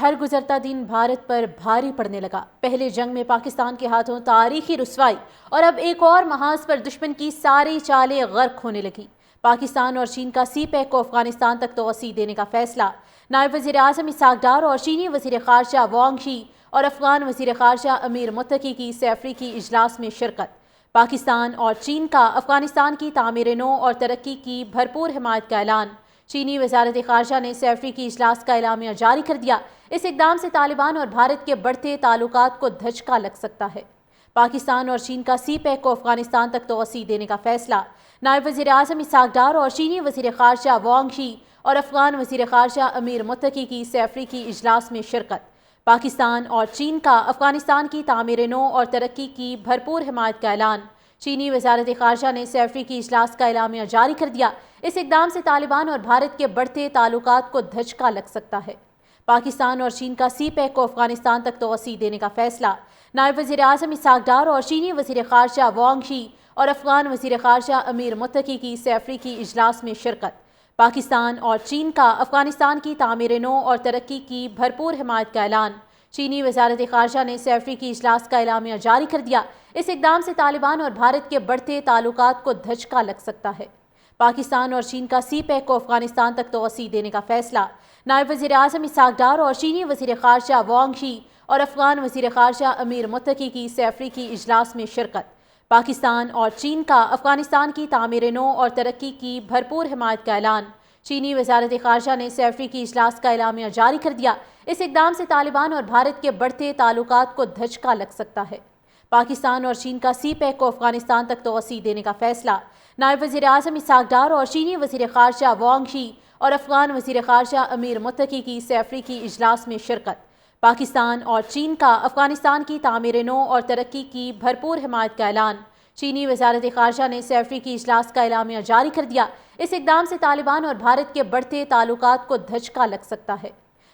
ہر گزرتا دن بھارت پر بھاری پڑنے لگا۔ پہلے جنگ میں پاکستان کے ہاتھوں تاریخی رسوائی اور اب ایک اور محاذ پر دشمن کی ساری چالیں غرق ہونے لگی۔ پاکستان اور چین کا سی پیک کو افغانستان تک توسیع دینے کا فیصلہ۔ نائب وزیر اعظم اسحاق ڈار اور چینی وزیر خارجہ وانگ شی اور افغان وزیر خارجہ امیر متقی کی 3 افریقی اجلاس میں شرکت۔ پاکستان اور چین کا افغانستان کی تعمیر نو اور ترقی کی بھرپور حمایت کا اعلان۔ چینی وزارت خارجہ نے 3 افریقی اجلاس کا اعلامیہ جاری کر دیا۔ اس اقدام سے طالبان اور بھارت کے بڑھتے تعلقات کو دھچکا لگ سکتا ہے۔ پاکستان اور چین کا سی پیک کو افغانستان تک توسیع دینے کا فیصلہ۔ نائب وزیر اعظم اسحاق ڈار اور چینی وزیر خارجہ وانگ شی اور افغان وزیر خارجہ امیر متقی کی 3 افریقی اجلاس میں شرکت۔ پاکستان اور چین کا افغانستان کی تعمیر نو اور ترقی کی بھرپور حمایت کا اعلان۔ چینی وزارت خارجہ نے 3 افریقی اجلاس کا اعلامیہ جاری کر دیا۔ اس اقدام سے طالبان اور بھارت کے بڑھتے تعلقات کو دھچکا لگ سکتا ہے۔ پاکستان اور چین کا سی پیک کو افغانستان تک توسیع دینے کا فیصلہ۔ نائب وزیر اعظم اسحاق ڈار اور چینی وزیر خارجہ وانگ شی اور افغان وزیر خارجہ امیر متقی کی 3 افریقی اجلاس میں شرکت۔ پاکستان اور چین کا افغانستان کی تعمیر نو اور ترقی کی بھرپور حمایت کا اعلان۔ چینی وزارت خارجہ نے 3 افریقی اجلاس کا اعلامیہ جاری کر دیا۔ اس اقدام سے طالبان اور بھارت کے بڑھتے تعلقات کو دھچکا لگ سکتا ہے۔ پاکستان اور چین کا سی پیک کو افغانستان تک توسیع دینے کا فیصلہ۔ نائب وزیر اعظم اسحاق ڈار اور چینی وزیر خارجہ وانگ شی اور افغان وزیر خارجہ امیر متقی کی 3 افریقی اجلاس میں شرکت۔ پاکستان اور چین کا افغانستان کی تعمیر نو اور ترقی کی بھرپور حمایت کا اعلان۔ چینی وزارت خارجہ نے 3 افریقی اجلاس کا اعلامیہ جاری کر دیا۔ اس اقدام سے طالبان اور بھارت کے بڑھتے تعلقات کو دھچکا لگ سکتا ہے۔ پاکستان اور چین کا سی پیک کو افغانستان تک توسیع دینے کا فیصلہ۔ نائب وزیر اعظم اسحاق ڈار اور چینی وزیر خارجہ وانگ شی اور افغان وزیر خارجہ امیر متقی کی 3 افریقی اجلاس میں شرکت۔ پاکستان اور چین کا افغانستان کی تعمیر نو اور ترقی کی بھرپور حمایت کا اعلان۔ چینی وزارت خارجہ نے 3 افریقی اجلاس کا اعلامیہ جاری کر دیا۔ اس اقدام سے طالبان اور بھارت کے بڑھتے تعلقات کو دھچکا لگ سکتا ہے۔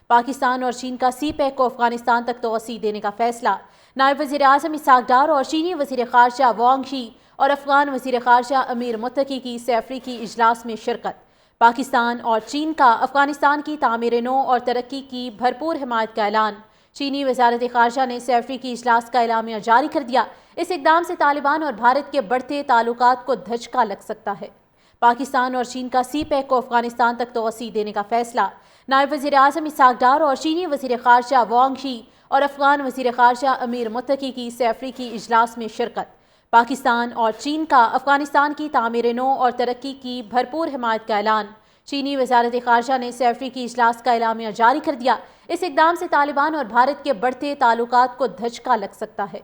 پاکستان اور چین کا سی پیک کو افغانستان تک توسیع دینے کا فیصلہ۔ نائب وزیر اعظم اسحاق ڈار اور چینی وزیر خارجہ وانگ شی اور افغان وزیر خارجہ امیر متقی کی 3 افریقی اجلاس میں شرکت۔ پاکستان اور چین کا افغانستان کی تعمیر نو اور ترقی کی بھرپور حمایت کا اعلان۔ چینی وزارت خارجہ نے 3 افریقی اجلاس کا اعلامیہ جاری کر دیا۔ اس اقدام سے طالبان اور بھارت کے بڑھتے تعلقات کو دھچکا لگ سکتا ہے۔ پاکستان اور چین کا سی پیک کو افغانستان تک توسیع دینے کا فیصلہ۔ نائب وزیر اعظم اسحاق ڈار اور چینی وزیر خارجہ وانگ شی اور افغان وزیر خارجہ امیر متقی کی 3 افریقی اجلاس میں شرکت۔ پاکستان اور چین کا افغانستان کی تعمیر نو اور ترقی کی بھرپور حمایت کا اعلان۔ چینی وزارت خارجہ نے 3 افریقی اجلاس کا اعلامیہ جاری کر دیا۔ اس اقدام سے طالبان اور بھارت کے بڑھتے تعلقات کو دھچکا لگ سکتا ہے۔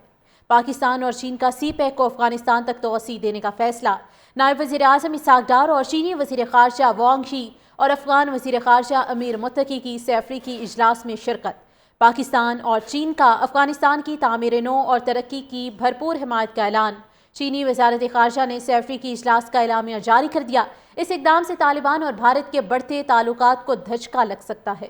پاکستان اور چین کا سی پیک کو افغانستان تک توسیع دینے کا فیصلہ۔ نائب وزیر اعظم اسحاق ڈار اور چینی وزیر خارجہ وانگ شی اور افغان وزیر خارجہ امیر متقی کی 3 افریقی اجلاس میں شرکت۔ پاکستان اور چین کا افغانستان کی تعمیر نو اور ترقی کی بھرپور حمایت کا اعلان۔ چینی وزارت خارجہ نے 3 افریقی اجلاس کا اعلامیہ جاری کر دیا۔ اس اقدام سے طالبان اور بھارت کے بڑھتے تعلقات کو دھچکا لگ سکتا ہے۔